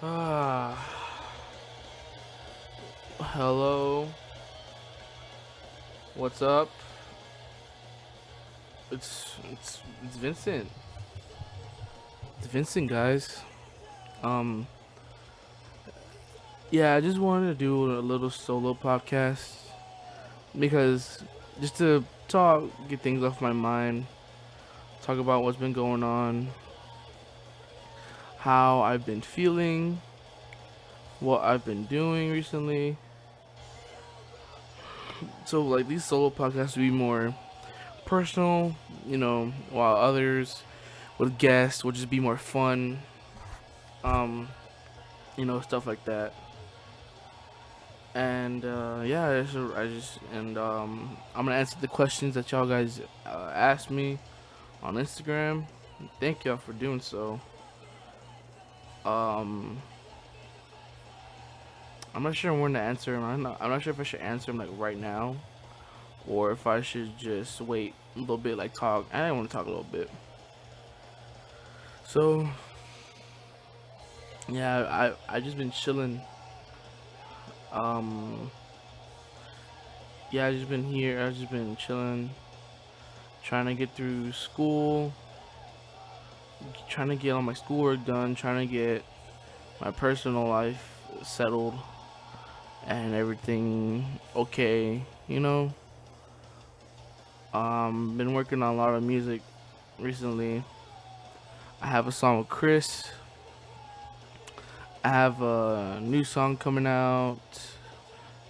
Ah, hello. What's up? It's Vincent. It's Vincent, guys. Um, yeah, I just wanted to do a little solo podcast because just to talk, get things off my mind, talk about what's been going on, how I've been feeling, what I've been doing recently. So like these solo podcasts will be more personal, while others with guests will just be more fun. Um, stuff like that. And yeah, I'm gonna answer the questions that y'all guys asked me on Instagram. Thank y'all for doing so. Um, I'm not sure when to answer them. I'm not sure if I should answer them like right now or if I should just wait a little bit, like talk. I want to talk a little bit. So yeah, I just been chilling. Um, yeah, I just been here. I just been chilling, trying to get through school, trying to get all my schoolwork done, trying to get my personal life settled and everything okay, you know. Been working on a lot of music recently. I have a song with Chris. I have a new song coming out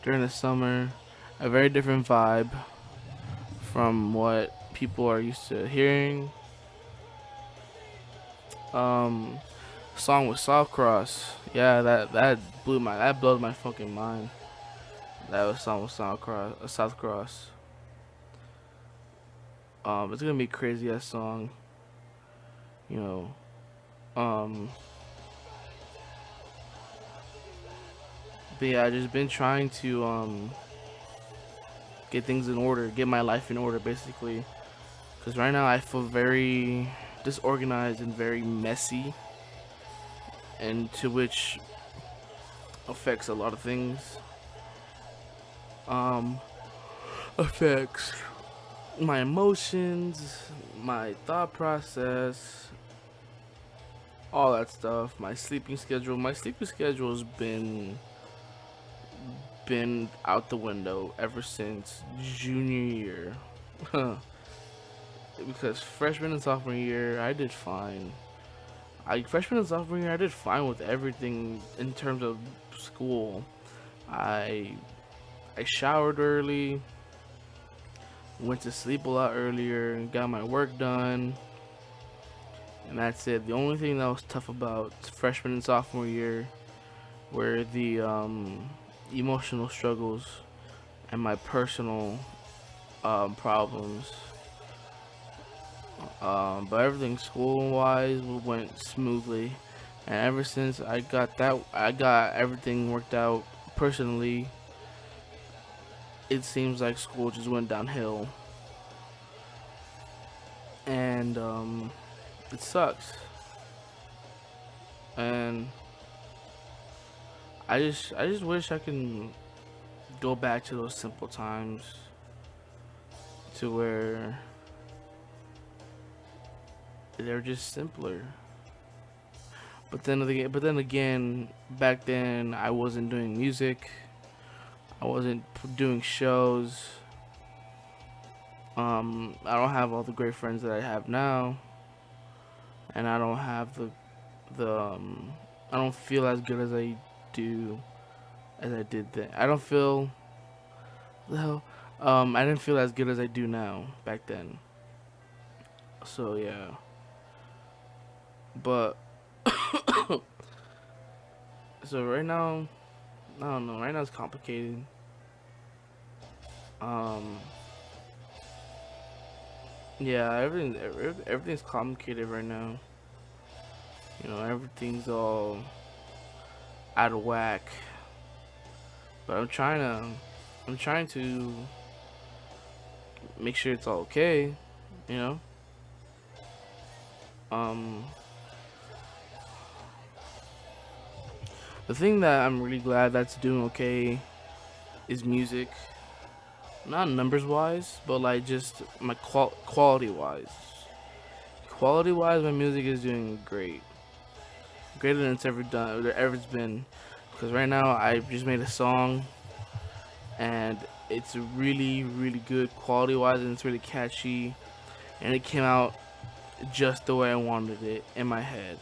during the summer. A very different vibe from what people are used to hearing. Um, Song with South Cross. Yeah, that blows my fucking mind. That was song with South Cross. It's gonna be a crazy ass song, you know. Um, but yeah, I just been trying to get things in order, get my life in order, basically. Cause right now I feel very disorganized and very messy, and to which affects a lot of things. Um, Affects my emotions, my thought process, all that stuff. My sleeping schedule. My sleeping schedule has been out the window ever since junior year. Because freshman and sophomore year, I did fine. Freshman and sophomore year, I did fine with everything in terms of school. I I showered early, went to sleep a lot earlier, got my work done, and that's it. The only thing that was tough about freshman and sophomore year were the emotional struggles and my personal problems. But everything school wise went smoothly, and ever since I got everything worked out personally. It seems like school just went downhill, and it sucks. And I just wish I can go back to those simple times to where they're just simpler. But then again, back then I wasn't doing music. I wasn't doing shows. I don't have all the great friends that I have now, and I don't have the I don't feel as good do as I did then. I don't feel well. I didn't feel as good as I do now back then. So yeah, but so right now, I don't know. Right now it's complicated. Um, yeah, everything's complicated right now. Everything's all out of whack. But I'm trying to make sure it's all okay. You know. Um, The thing that I'm really glad that's doing okay is music. Not numbers wise, but like just my quality wise. Quality wise, my music is doing great, greater than it's ever done, or ever it's been. Because right now, I just made a song, and it's really, really good quality wise, and it's really catchy, and it came out just the way I wanted it in my head.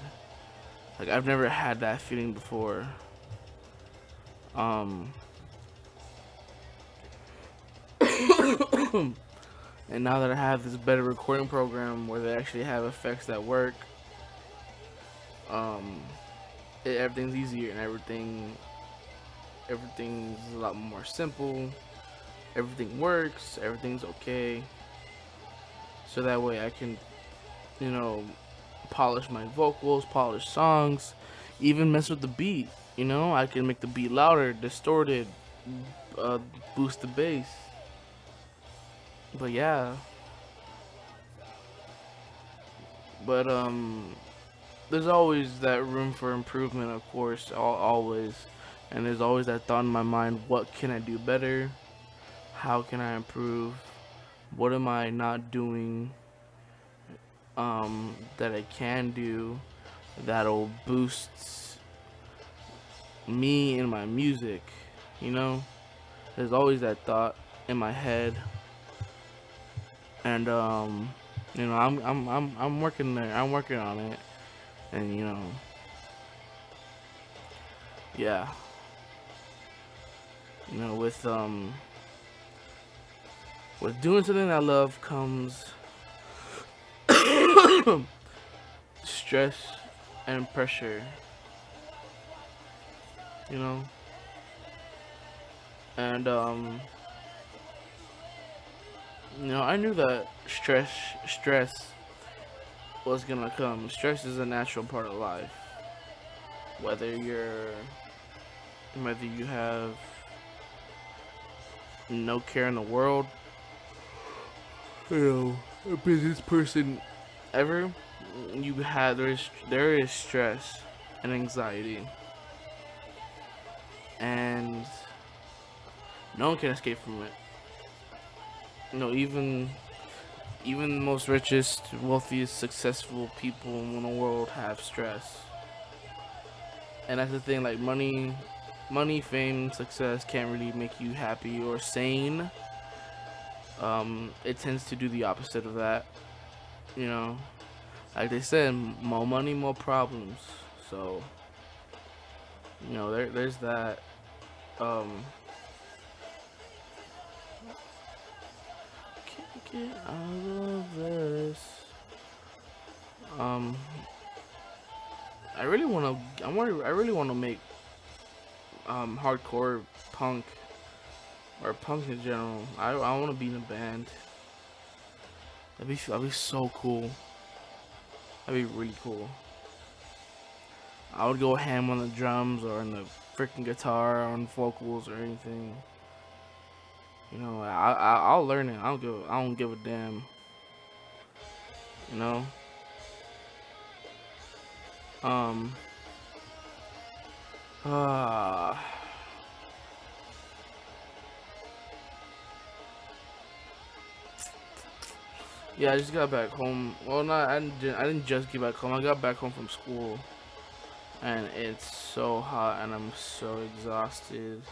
Like I've never had that feeling before. Um, and now that I have this better recording program where they actually have effects that work, um, everything's easier and everything's a lot more simple. Everything works. Everything's okay. So that way I can, you know, polish my vocals, polish songs, even mess with the beat. You know, I can make the beat louder, distorted, uh, boost the bass. But yeah, but there's always that room for improvement, of course, always, and there's always that thought in my mind: what can I do better? How can I improve? What am I not doing? That I can do that'll boost me and my music. You know, there's always that thought in my head, and you know, I'm working there. I'm working on it, and you know, yeah, you know, with doing something I love comes stress and pressure. You know, and you know, I knew that stress was gonna come. Stress is a natural part of life. Whether whether you have no care in the world, you know, a business person ever, there is stress and anxiety, and no one can escape from it. You know, even the most richest, wealthiest, successful people in the world have stress. And that's the thing, like money, fame, success can't really make you happy or sane. It tends to do the opposite of that. You know, like they said, more money, more problems. So, you know, there's that. Um, can't get out of this. Um, I really wanna make hardcore punk or punk in general. I wanna be in a band. That'd be so cool. That'd be really cool. I would go ham on the drums or on the freaking guitar or on vocals or anything. You know, I'll learn it. I don't give a damn. You know. Um. Uh, yeah, I just got back home. Well, not I didn't just get back home. I got back home from school, and it's so hot, and I'm so exhausted.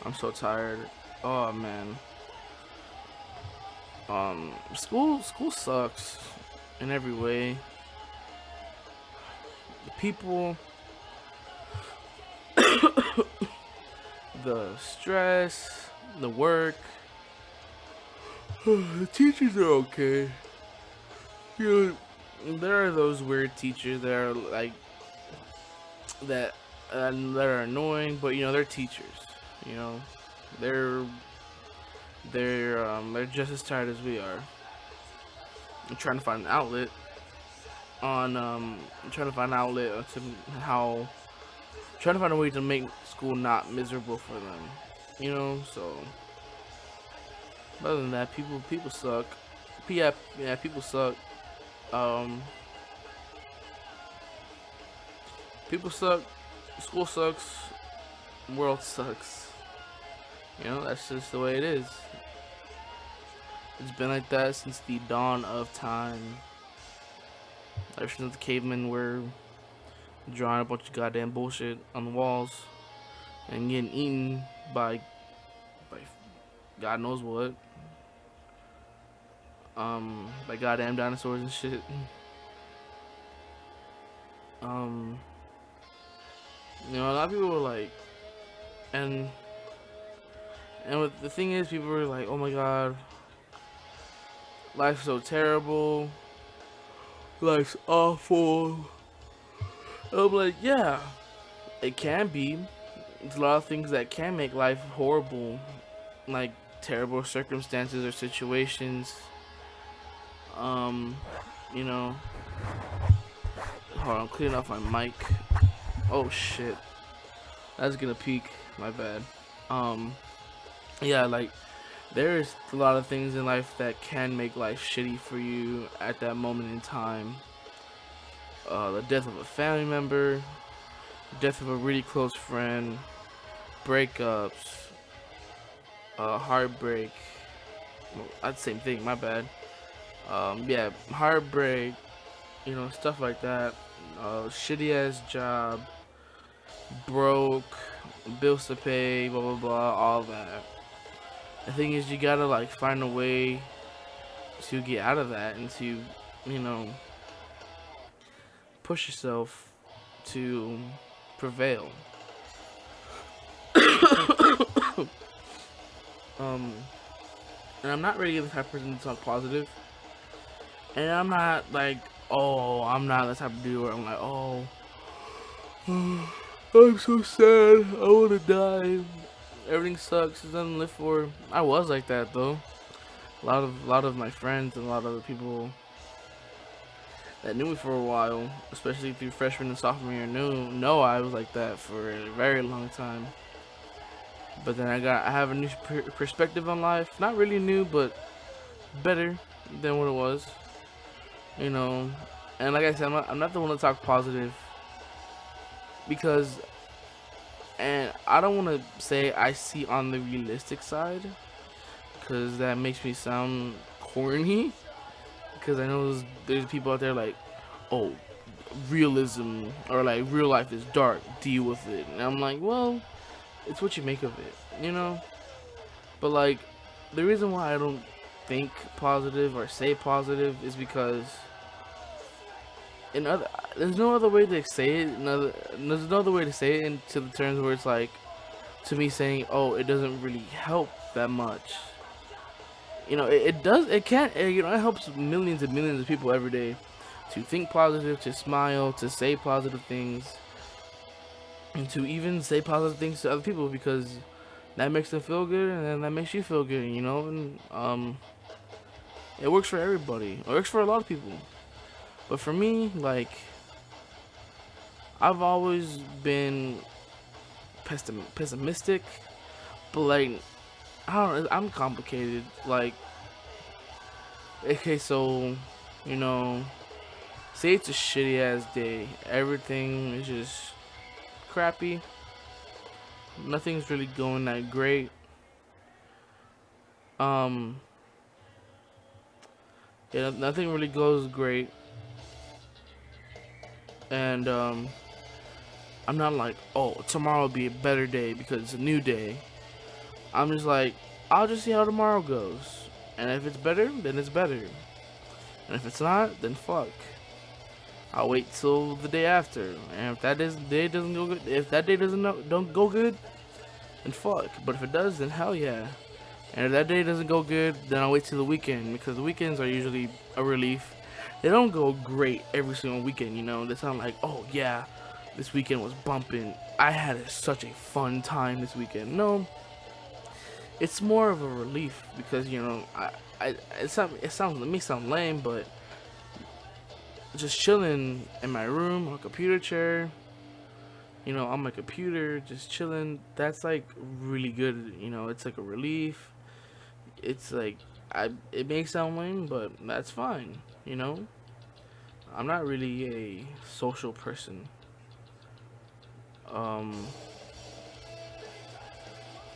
I'm so tired. Oh man. School sucks in every way. The people, the stress, the work. The teachers are okay. You know, there are those weird teachers that are like that are annoying, but you know they're teachers. You know, they're they're just as tired as we are. I'm trying to find an outlet on I'm trying to find an outlet to how trying to find a way to make school not miserable for them. You know, so other than that, people suck. Yeah, people suck. Um, People suck, school sucks, world sucks. That's just the way it is. It's been like that since the dawn of time. Ever since the cavemen were drawing a bunch of goddamn bullshit on the walls and getting eaten by God knows what. By goddamn dinosaurs and shit. Um, a lot of people were like, and the thing is, people were like, oh my god, life's so terrible, life's awful. I'm like, yeah, it can be. There's a lot of things that can make life horrible, like terrible circumstances or situations. You know, hold on, I'm cleaning off my mic. Oh shit, that's gonna peak. My bad. Yeah, like there's a lot of things in life that can make life shitty for you at that moment in time. The death of a family member, death of a really close friend, breakups, heartbreak. Well, that's the same thing. My bad. Yeah, heartbreak. Stuff like that. Shitty ass job, broke, bills to pay, blah blah blah, all that. The thing is, you gotta like find a way to get out of that and to, push yourself to prevail. And I'm not really the type of person to talk positive. And I'm not like, oh, I'm not the type of dude where I'm like, oh, I'm so sad, I wanna die, everything sucks, there's nothing to live for. I was like that though. A lot of my friends and a lot of the people that knew me for a while, especially through freshman and sophomore year, know I was like that for a very long time. But then I have a new perspective on life. Not really new, but better than what it was. And like I said, I'm not the one to talk positive because, and I don't want to say I see on the realistic side because that makes me sound corny. Because I know there's people out there like, oh, realism or like real life is dark, deal with it. And I'm like, well, it's what you make of it, But like, the reason why I don't think positive or say positive is because there's no other way to say it. There's no other way to say it into the terms where it's like, to me saying, oh, it doesn't really help that much. It does. It can't. It helps millions and millions of people every day to think positive, to smile, to say positive things, and to even say positive things to other people because that makes them feel good, and then that makes you feel good. And it works for everybody. It works for a lot of people. But for me, like, I've always been pessimistic, but like, I don't know, I'm complicated. Like, okay, so, say it's a shitty ass day. Everything is just crappy. Nothing's really going that great. Yeah, nothing really goes great. And, I'm not like, oh, tomorrow will be a better day because it's a new day. I'm just like, I'll just see how tomorrow goes. And if it's better, then it's better. And if it's not, then fuck. I'll wait till the day after. And if day doesn't go good, if that day don't go good, then fuck. But if it does, then hell yeah. And if that day doesn't go good, then I'll wait till the weekend because the weekends are usually a relief. They don't go great every single weekend, They sound like, oh yeah, this weekend was bumping. I had such a fun time this weekend. No, it's more of a relief because it may sound lame, but just chilling in my room on a computer chair, on my computer, just chilling. That's like really good. It's like a relief. It's like it may sound lame, but that's fine. I'm not really a social person. Um,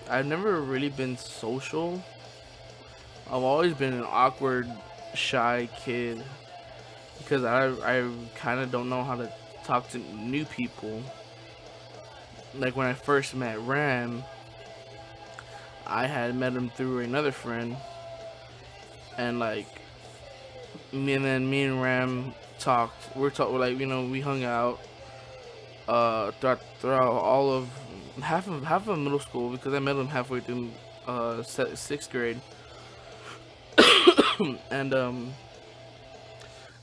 I've never really been social. I've always been an awkward, shy kid because I kind of don't know how to talk to new people. Like when I first met Ram, I had met him through another friend, and like me and Ram talked. We're talk like we hung out throughout all of half of middle school because I met him halfway through sixth grade, and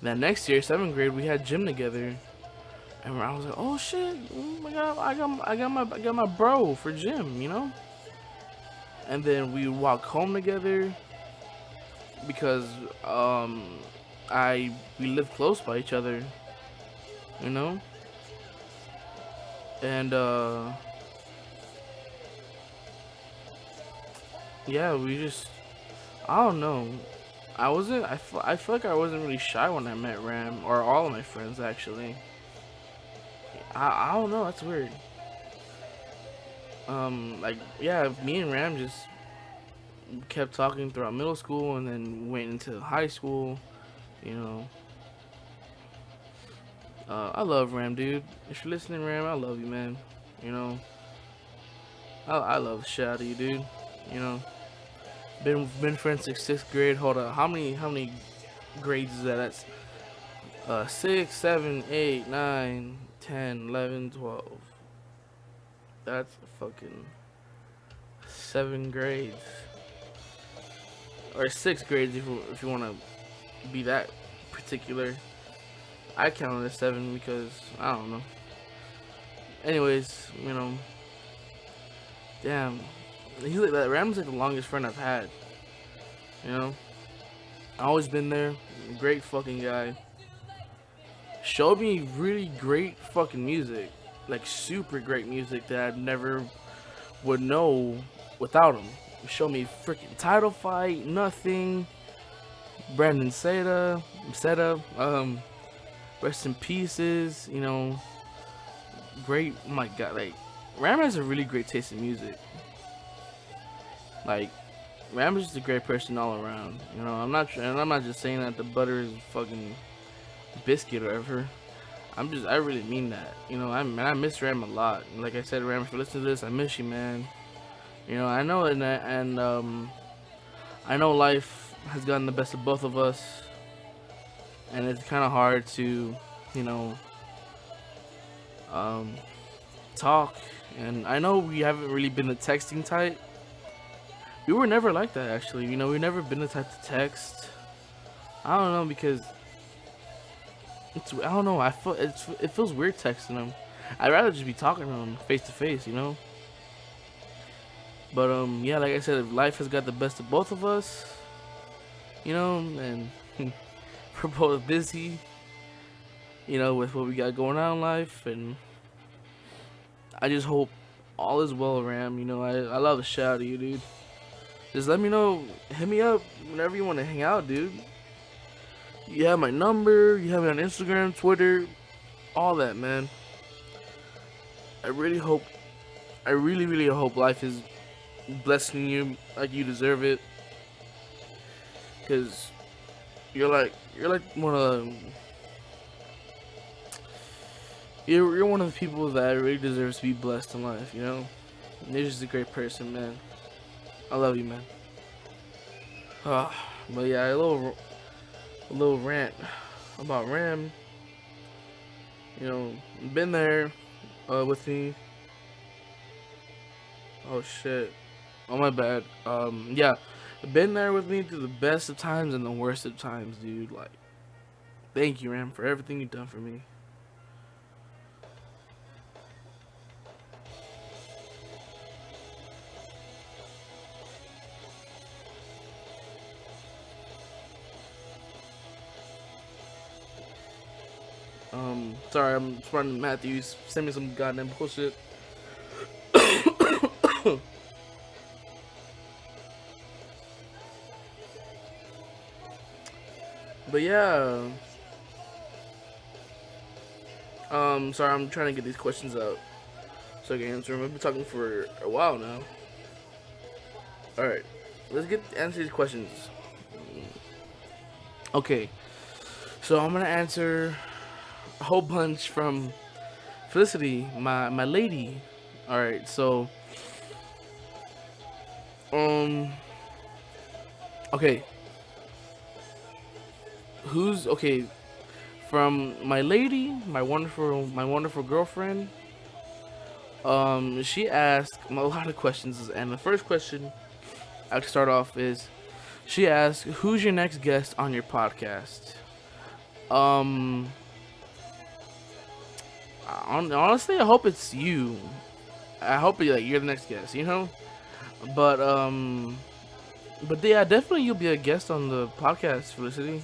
that next year seventh grade we had gym together, and I was like, oh shit, oh my god, I got my bro for gym. And then we walk home together because we live close by each other, you know, and yeah, we just I don't know. I feel like I wasn't really shy when I met Ram or all of my friends actually. I don't know. That's weird. Like yeah, me and Ram just kept talking throughout middle school and then went into high school. You know, I love Ram, dude. If you're listening, Ram, I love you, man. You know, I love the shit out of you, dude. You know, been friends since sixth grade. Hold up, how many grades is that? That's 6, 7, 8, 9, 10, 11, 12. That's fucking 7 grades or 6 grades if you want to be that particular. I count it as 7 because I don't know. Anyways, damn, he's like that. Ram's like the longest friend I've had. You know, I always been there. Great fucking guy. Showed me really great fucking music, like super great music that I never would know without him. He showed me freaking Title Fight, Nothing, Brandon Seta, Rest in Pieces. Great. Oh my god, like Ram has a really great taste in music. Like Ram is just a great person all around. I'm not just saying that the butter is fucking biscuit or whatever. I really mean that. I miss Ram a lot. Like I said, Ram, if you listen to this, I miss you, man. I know I know life has gotten the best of both of us, and it's kind of hard to, you know, um, talk. And I know we haven't really been the texting type. We were never like that, actually. We've never been the type to text. I don't know because I don't know. It feels weird texting them. I'd rather just be talking to them face to face. But yeah, like I said, life has got the best of both of us. And we're both busy. With what we got going on in life, and I just hope all is well, Ram. I love the shit out of you, dude. Just let me know. Hit me up whenever you want to hang out, dude. You have my number. You have me on Instagram, Twitter, all that, man. I really, really hope life is blessing you like you deserve it. Cause you're like one of the, you're one of the people that really deserves to be blessed in life. You're just a great person, man. I love you, man. But yeah, a little rant about Ram. Been there with me. Oh shit. Oh my bad. Yeah, been there with me through the best of times and the worst of times, dude. Like, thank you, Ram, for everything you've done for me. Sorry, I'm running Matthews. Send me some goddamn bullshit. But yeah. Sorry, I'm trying to get these questions out. so I can answer them. I've been talking for a while now. All right, let's get answer these questions. Okay, so I'm gonna answer a whole bunch from Felicity, my lady. All right, so um, okay, who's okay from my lady, my wonderful girlfriend. She asked a lot of questions, and the first question I'll start off is she asked, "Who's your next guest on your podcast?" Um, honestly, I hope it's you. I hope you're the next guest. But yeah, definitely you'll be a guest on the podcast, Felicity.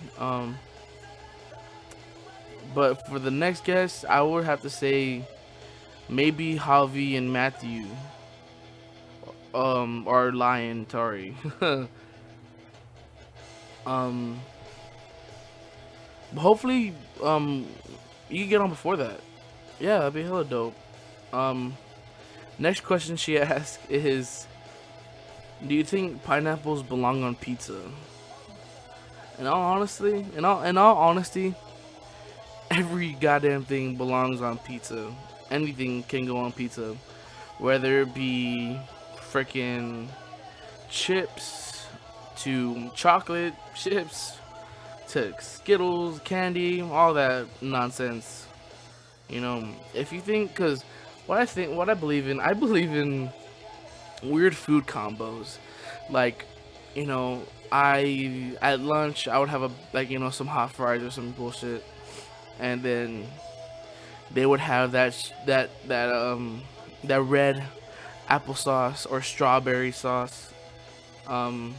But for the next guest, I would have to say maybe Javi and Matthew. Or Lion Tari. um, hopefully, you can get on before that. Yeah, that'd be hella dope. Um, Next question she asked is, do you think pineapples belong on pizza? In all honesty, every goddamn thing belongs on pizza. Anything can go on pizza, whether it be freaking chips to chocolate chips to Skittles, candy, all that nonsense. If you think, because what I believe in weird food combos. Like, I at lunch I would have some hot fries or some bullshit, and then they would have that red applesauce or strawberry sauce, um,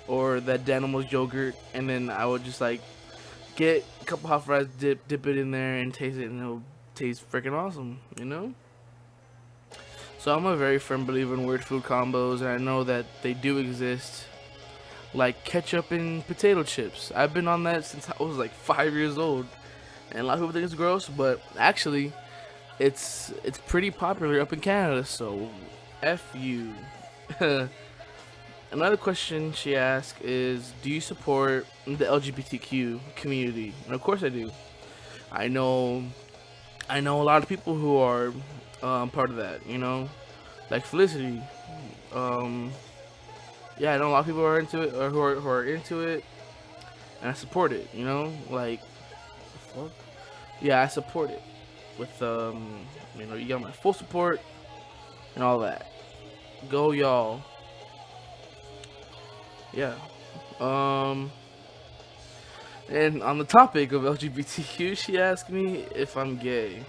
or that Danimals yogurt, and then I would just get a couple hot fries, dip it in there, and taste it, and it'll taste freaking awesome. So I'm a very firm believer in weird food combos, and I know that they do exist, like ketchup and potato chips. I've been on that since I was 5 years old, and a lot of people think it's gross, but actually, it's pretty popular up in Canada. So, F you. Another question she asked is, do you support the LGBTQ community? And of course I do. I know a lot of people who are part of that, like Felicity. Yeah, I know a lot of people who are into it, or who are into it, and I support it. Fuck. Yeah, I support it with you got my full support and all that. Go y'all. Yeah. And on the topic of LGBTQ, she asked me if I'm gay.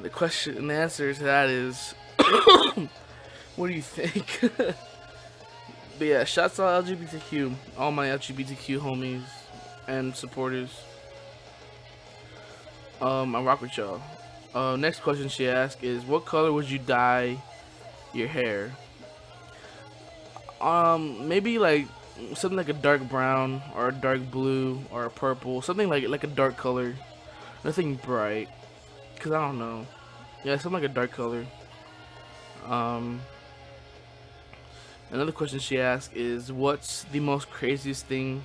The answer to that is, what do you think? But yeah, shouts out LGBTQ, all my LGBTQ homies and supporters. I rock with y'all. Next question she asked is, what color would you dye your hair? Maybe something like a dark brown or a dark blue or a purple, something like a dark color, nothing bright, cause I don't know. Yeah, something like a dark color. Another question she asked is, what's the most craziest thing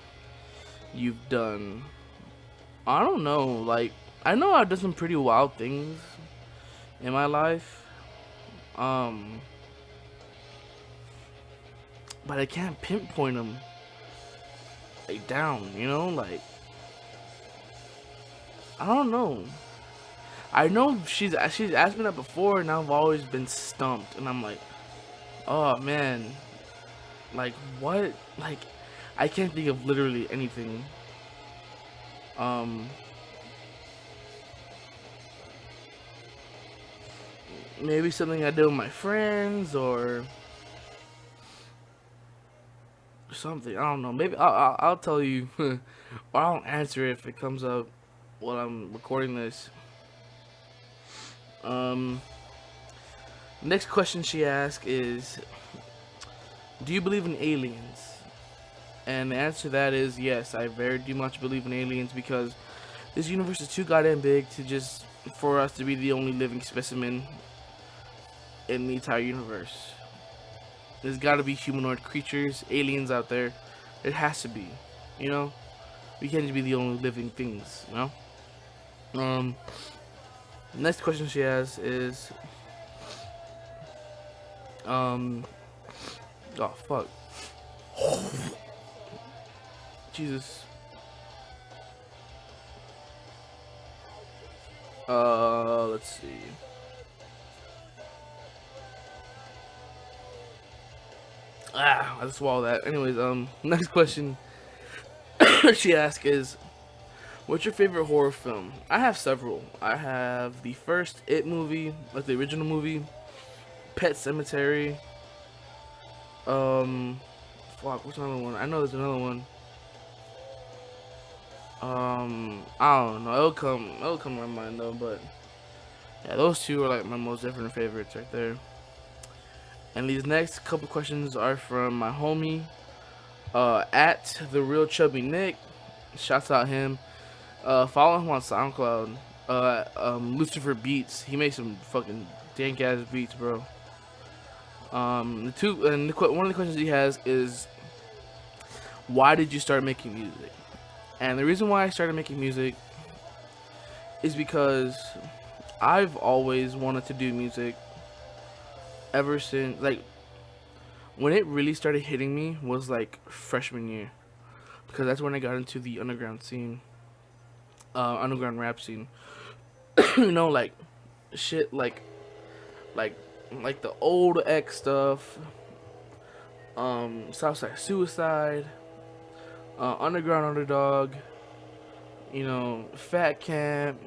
you've done? I don't know. I know I've done some pretty wild things in my life. But I can't pinpoint them down, I don't know. I know she's asked me that before, and I've always been stumped, and I'm like, oh man, what? I can't think of literally anything. Maybe something I did with my friends or something. I don't know. Maybe I'll tell you, or I'll answer it if it comes up while I'm recording this. Next question she asked is, do you believe in aliens? And the answer to that is yes. I very much believe in aliens, because This universe is too goddamn big to just for us to be the only living specimen in the entire universe. There's got to be humanoid creatures, aliens out there. It has to be, you know. We can't just be the only living things, you know. Next question she has is, oh fuck, Jesus. Let's see. I just swallowed that. Anyways, next question she asked is, what's your favorite horror film? I have several. I have the first It movie, like the original movie, Pet Cemetery. Fuck, what's another one? I know there's another one. I don't know. It'll come to my mind though, but yeah, those two are like my most different favorites right there. And these next couple questions are from my homie, at the real chubby Nick. Shouts out him. Follow him on SoundCloud. Lucifer Beats. He makes some fucking dank ass beats, bro. One of the questions he has is, why did you start making music? And the reason why I started making music is because I've always wanted to do music ever since, like, when it really started hitting me was like freshman year, because that's when I got into the underground scene, underground rap scene. You know, like shit, like the old X stuff, Southside Suicide, Underground Underdog, you know, Fat Camp,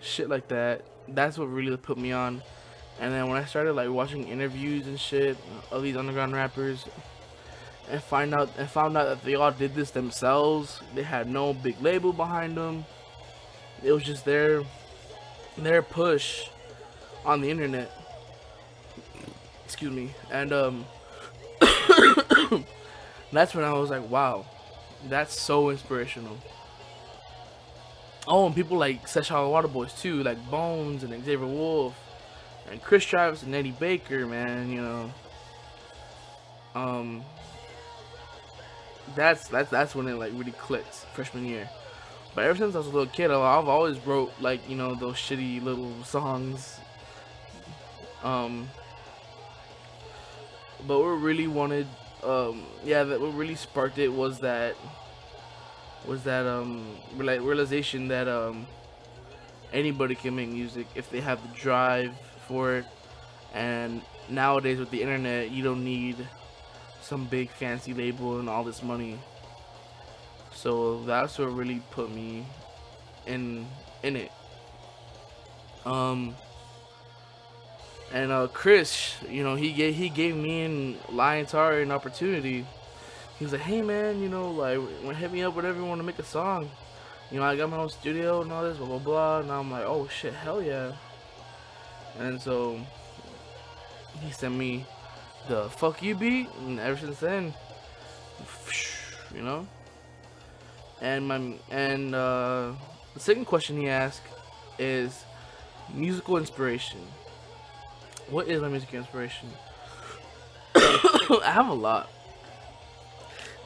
shit like that. That's what really put me on. And then when I started like watching interviews and shit of these underground rappers, and found out that they all did this themselves. They had no big label behind them. It was just their push on the internet. Excuse me. And that's when I was like, wow, that's so inspirational. Oh, and people like Session Water Boys too, like Bones and Xavier Wolf and Chris Travis and Eddie Baker, man, you know. That's when it like really clicked, freshman year. But ever since I was a little kid, I've always wrote like, you know, those shitty little songs. But what really wanted, that what really sparked it was that realization that anybody can make music if they have the drive for it. And nowadays with the internet, you don't need some big fancy label and all this money. So that's what really put me in it. And Chris, you know, he gave me and Lion Tar an opportunity. He was like, hey man, you know, like, hit me up whenever you want to make a song. You know, I got my own studio and all this, blah blah blah. And I'm like, oh shit, hell yeah. And so he sent me the Fuck You beat, and ever since then, you know. And the second question he asked is musical inspiration. What is my musical inspiration? I have a lot,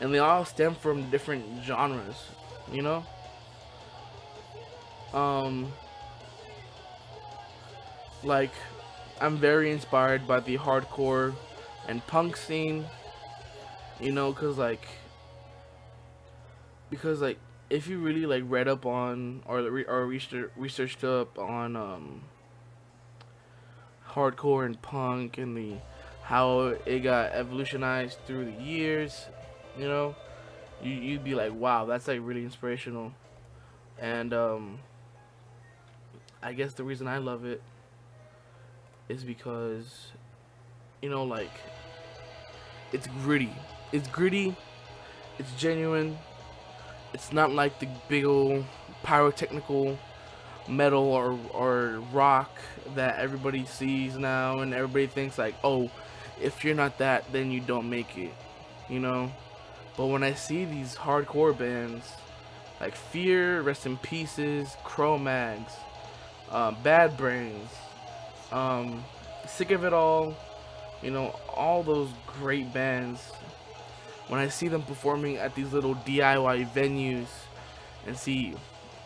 and they all stem from different genres, you know. Like, I'm very inspired by the hardcore and punk scene, you know, because if you really like read up on or researched up on hardcore and punk and how it got evolutionized through the years, you know, you'd be like, wow, that's like really inspirational. And I guess the reason I love it is because, you know, like, it's gritty, it's genuine. It's not like the big old pyrotechnical metal or rock that everybody sees now, and everybody thinks like, oh, if you're not that, then you don't make it, you know. But when I see these hardcore bands like Fear, Rest in Pieces, Cro-Mags, Bad Brains, um, Sick of It All. You know, all those great bands. When I see them performing at these little DIY venues and see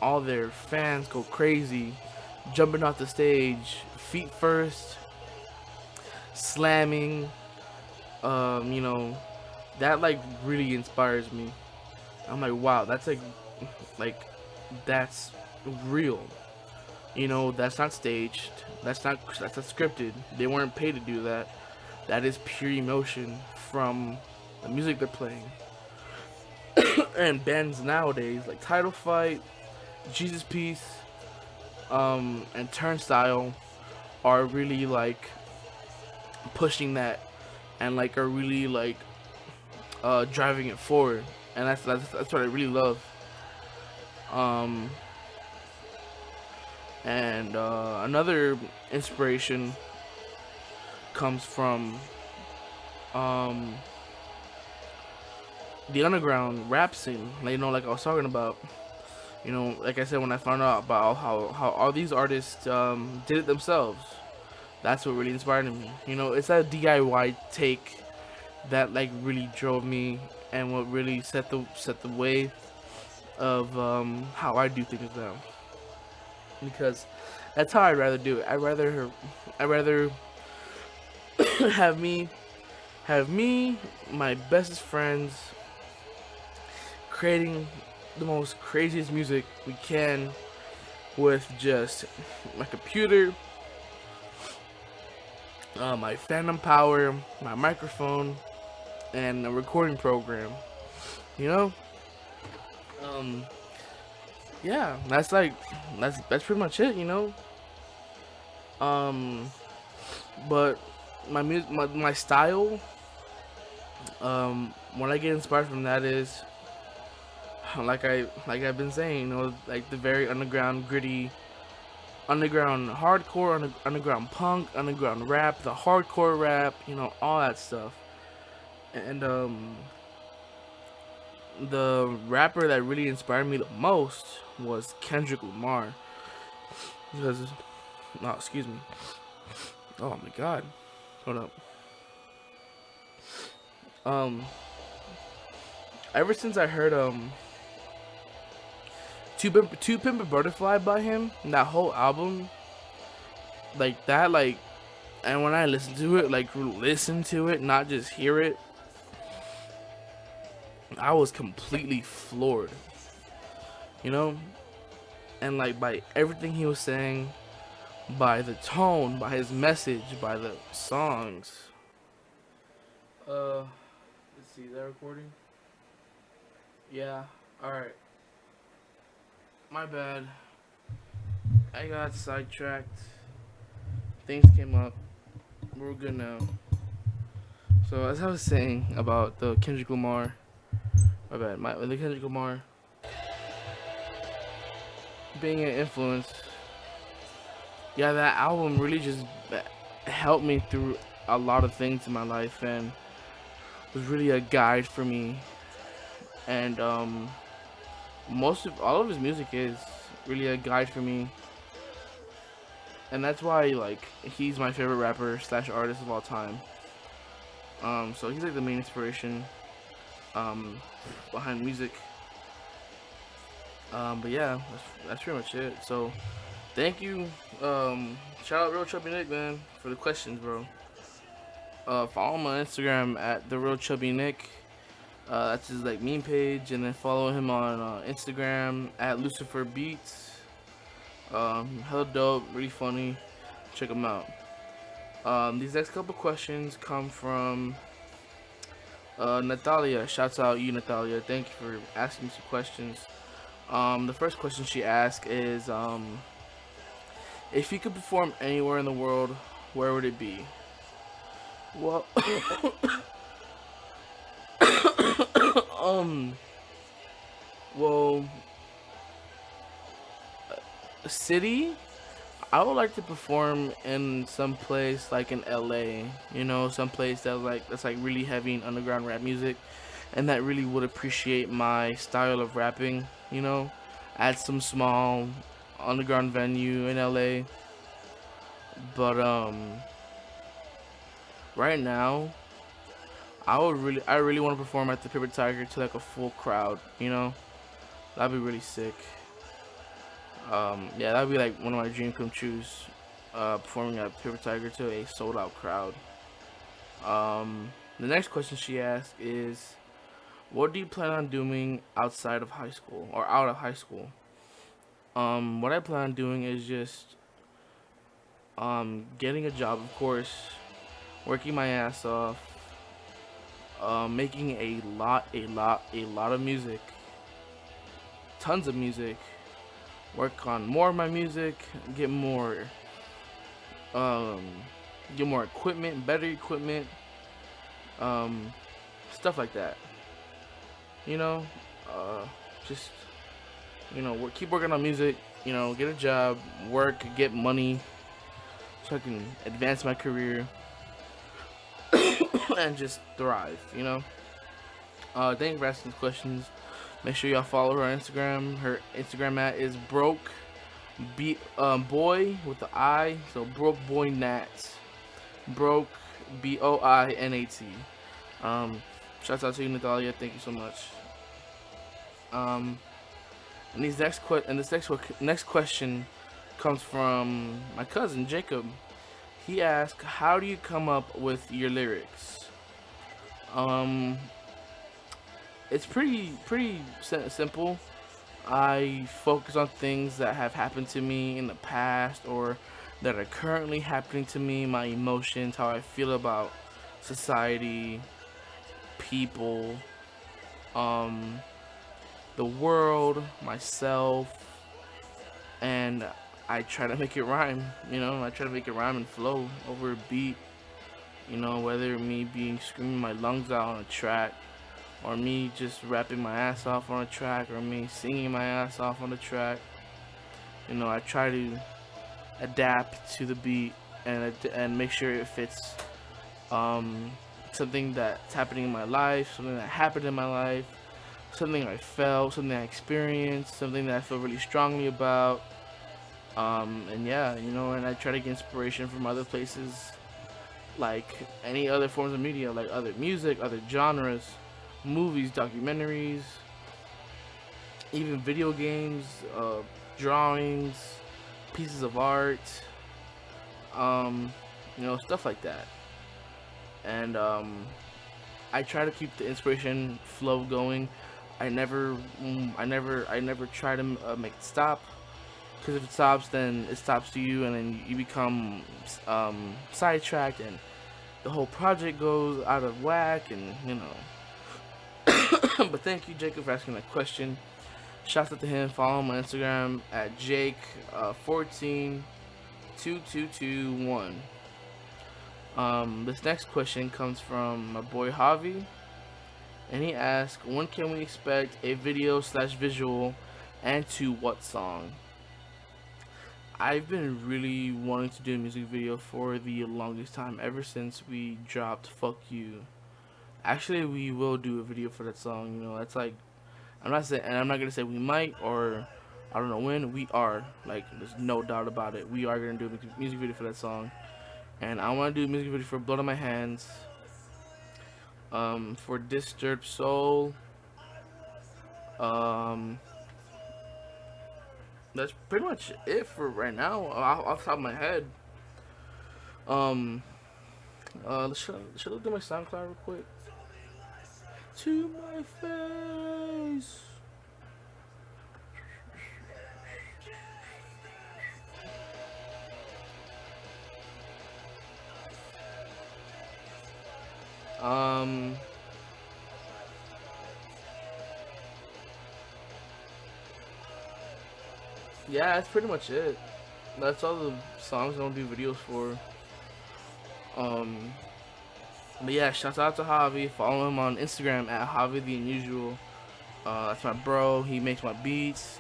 all their fans go crazy, jumping off the stage, feet first, slamming, you know, that like really inspires me. I'm like, wow, like that's real. You know, that's not staged. That's not scripted. They weren't paid to do that. That is pure emotion from the music they're playing. And bands nowadays like Title Fight, Jesus Piece, and Turnstile are really like pushing that and like are really like driving it forward, and that's what I really love. Um, and another inspiration comes from um, the underground rap scene. Like, you know, like I was talking about. You know, like I said, when I found out about how all these artists did it themselves, that's what really inspired me. You know, it's that DIY take that like really drove me and what really set the way of how I do things now. Because that's how I'd rather do it. I'd rather have me, my bestest friends, creating the most craziest music we can with just my computer, my phantom power, my microphone, and a recording program. You know, um, yeah, that's pretty much it. You know, um, but my style, when I get inspired from that is like I've been saying, you know, like the very underground, gritty, underground hardcore, underground punk, underground rap, the hardcore rap, you know, all that stuff. And the rapper that really inspired me the most was Kendrick Lamar. Because, no, excuse me. Oh my God, hold up. Um, ever since I heard Two Pimp a Butterfly by him, that whole album, like that, like, and when I listen to it, not just hear it, I was completely floored, you know, and like by everything he was saying, by the tone, by his message, by the songs. Let's see, is that recording? Yeah. All right. My bad. I got sidetracked. Things came up. We're good now. So as I was saying about the Kendrick Lamar, the Kendrick Lamar being an influence. Yeah, that album really just helped me through a lot of things in my life and was really a guide for me. And all of his music is really a guide for me, and that's why like he's my favorite rapper slash artist of all time. So he's like the main inspiration behind music. But yeah, that's pretty much it. So thank you. Shout out Real Chubby Nick, man, for the questions, bro. Follow him on Instagram at the Real Chubby Nick. That's his like meme page, and then follow him on Instagram at Lucifer Beats. Hella dope, really funny. Check him out. These next couple questions come from Natalia. Shouts out you, Natalia. Thank you for asking some questions. The first question she asked is, if you could perform anywhere in the world, where would it be? Well, well, city. I would like to perform in some place like in LA. You know, some place that's like really heavy in underground rap music, and that really would appreciate my style of rapping, at some small underground venue in LA. But right now, I really want to perform at the Paper Tiger to like a full crowd, That'd be really sick. Yeah, that'd be like one of my dream come trues. Performing at Paper Tiger to a sold out crowd. The next question she asked is, what do you plan on doing outside of high school or out of high school? What I plan on doing is just getting a job, of course, working my ass off, making a lot of music, tons of music, work on more of my music, get more, um, get more equipment, better equipment, stuff like that. You know, just keep working on music. Get a job, work, get money, so I can advance my career and just thrive. Thank you for asking these questions. Make sure y'all follow her on Instagram. Her Instagram at is broke boy with the I, so broke boy nat. Broke BOINAT. Shouts out to you, Natalia. Thank you so much. And next question comes from my cousin Jacob. He asked, "How do you come up with your lyrics?" It's pretty simple. I focus on things that have happened to me in the past or that are currently happening to me, my emotions, how I feel about society, people, the world, myself, and I try to make it rhyme. I try to make it rhyme and flow over a beat. Whether me being screaming my lungs out on a track, or me just rapping my ass off on a track, or me singing my ass off on the track. I try to adapt to the beat and make sure it fits something that's happening in my life, something that happened in my life, something I felt, something I experienced, something that I feel really strongly about. And yeah, and I try to get inspiration from other places, like any other forms of media, like other music, other genres, movies, documentaries, even video games, drawings, pieces of art, stuff like that. And I try to keep the inspiration flow going. I never try to make it stop, because if it stops, then it stops to you, and then you become sidetracked, and the whole project goes out of whack, and But thank you, Jacob, for asking that question. Shouts out to him. Follow him on Instagram at Jake1422221. This next question comes from my boy Javi, and he asked, "When can we expect a video/visual, and to what song?" I've been really wanting to do a music video for the longest time, ever since we dropped "Fuck You." Actually, we will do a video for that song. That's like, I'm not gonna say we might, or I don't know when. We are, like, there's no doubt about it. We are gonna do a music video for that song, and I want to do a music video for "Blood on My Hands," for "Disturbed Soul." That's pretty much it for right now, off the top of my head. Should I do my SoundCloud real quick? To my face. Yeah, that's pretty much it. That's all the songs I don't do videos for. But yeah, shouts out to Javi. Follow him on Instagram at Javi the Unusual. That's my bro. He makes my beats.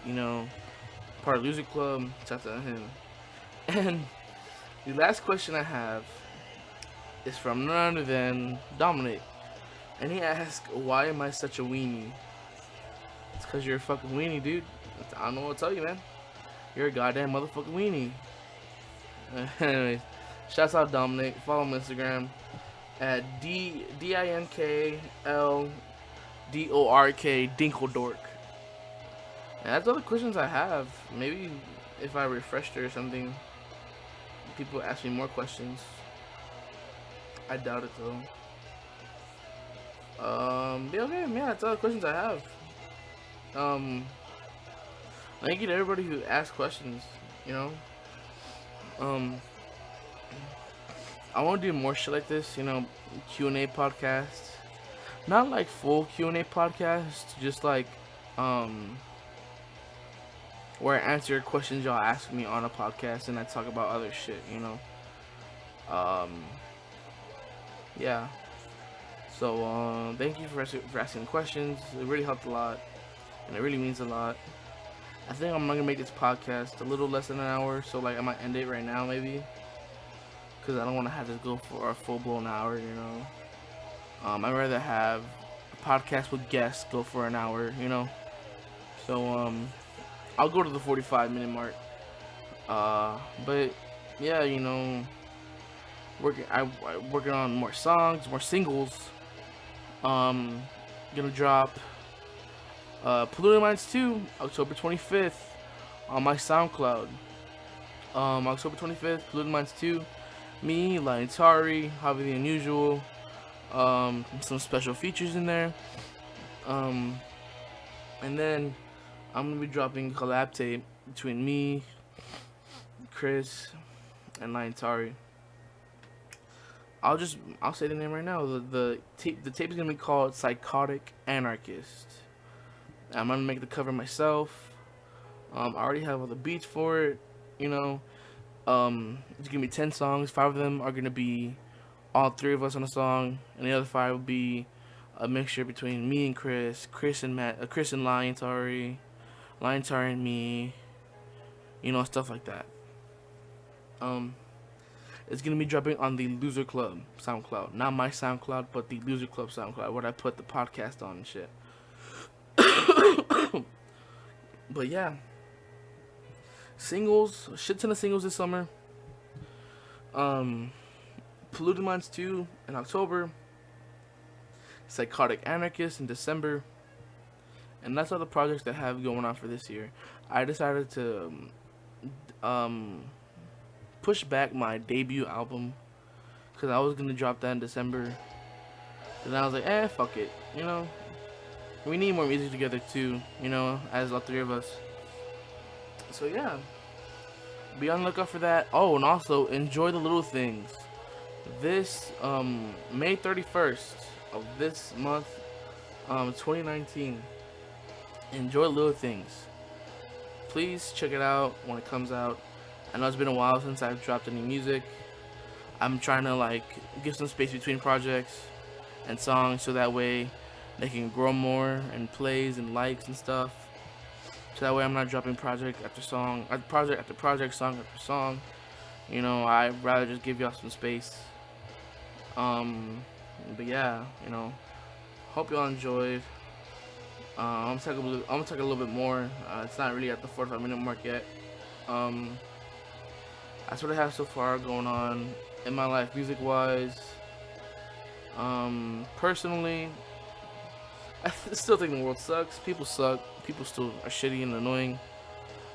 Part of Music Club. Shouts out to him. And the last question I have is from none other than Dominic. And he asked, "Why am I such a weenie?" It's because you're a fucking weenie, dude. I don't know what to tell you, man. You're a goddamn motherfucking weenie. Anyways, shouts out Dominic. Follow him on Instagram at DINKLDORK Dinkledork. And that's all the questions I have. Maybe if I refreshed it or something, people ask me more questions. I doubt it though. Yeah, okay, yeah, that's all the questions I have. Thank you to everybody who asked questions. You know, um, I want to do more shit like this. You know, Q&A podcast. Not like full Q&A podcast, just like where I answer questions y'all ask me on a podcast and I talk about other shit. You know, um, yeah. So thank you for asking questions. It really helped a lot, and it really means a lot. I think I'm gonna make this podcast a little less than an hour, so like I might end it right now maybe, because I don't want to have this go for a full blown hour. You know, I'd rather have a podcast with guests go for an hour. You know, so I'll go to the 45-minute mark. But yeah, you know, working on more songs, more singles. Gonna drop Polluted Minds 2, October 25th on my SoundCloud. October 25th, Polluted Minds 2. Me, Lion Javi the Unusual. Some special features in there. And then I'm gonna be dropping a collab tape between me, Chris, and Lion I'll say the name right now. The tape is gonna be called Psychotic Anarchist. I'm gonna make the cover myself. I already have all the beats for it. You know, it's gonna be 10 songs. 5 of them are gonna be all 3 of us on a song, and the other 5 will be a mixture between me and Chris and Matt, Chris and Lion and me. You know, stuff like that. It's gonna be dropping on the Loser Club SoundCloud, not my SoundCloud, but the Loser Club SoundCloud, where I put the podcast on and shit. But yeah, singles, shit ton of singles this summer. Polluted Minds 2 in October, Psychotic Anarchist in December, and that's all the projects that I have going on for this year. I decided to push back my debut album because I was gonna drop that in December. And I was like, fuck it, you know. We need more music together too, you know, as all 3 of us. So yeah, be on the lookout for that. Oh, and also enjoy the little things. This May 31st of this month, 2019. Enjoy little things. Please check it out when it comes out. I know it's been a while since I've dropped any music. I'm trying to like give some space between projects and songs so that way they can grow more and plays and likes and stuff. So that way I'm not dropping project after song, project after project, song after song. You know, I'd rather just give y'all some space. But yeah, you know, hope y'all enjoyed. I'm gonna talk a little bit more. It's not really at the 45-minute mark yet. That's what I have so far going on in my life, music-wise. Personally, I still think the world sucks. People suck. People still are shitty and annoying.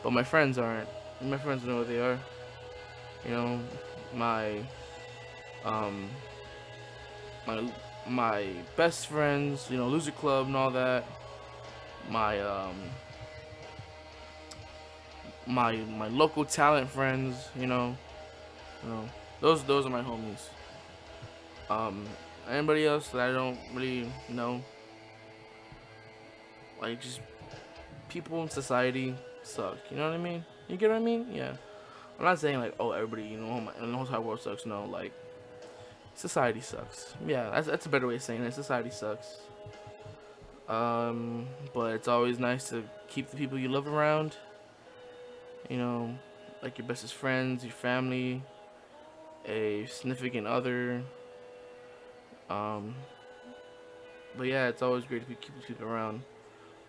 But my friends aren't. My friends know what they are. You know, my best friends, you know, Loser Club and all that. My local talent friends, you know, those are my homies. Anybody else that I don't really know, like just people in society suck. You know what I mean? You get what I mean? Yeah. I'm not saying like, oh, everybody, you know, in the whole entire world sucks. No, like society sucks. Yeah, that's a better way of saying it. Society sucks. But it's always nice to keep the people you love around. You know, like your bestest friends, your family, a significant other, But yeah, it's always great if you keep these people around.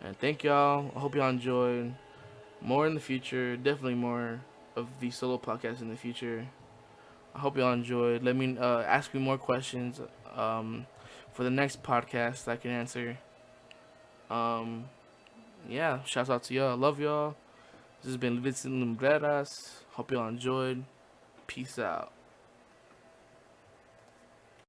And thank y'all. I hope y'all enjoyed. More in the future. Definitely more of these solo podcasts in the future. I hope y'all enjoyed. Let me ask me more questions um, for the next podcast I can answer. Um, yeah, shouts out to y'all. Love y'all. This has been Vincent Lumbreras. Hope y'all enjoyed. Peace out.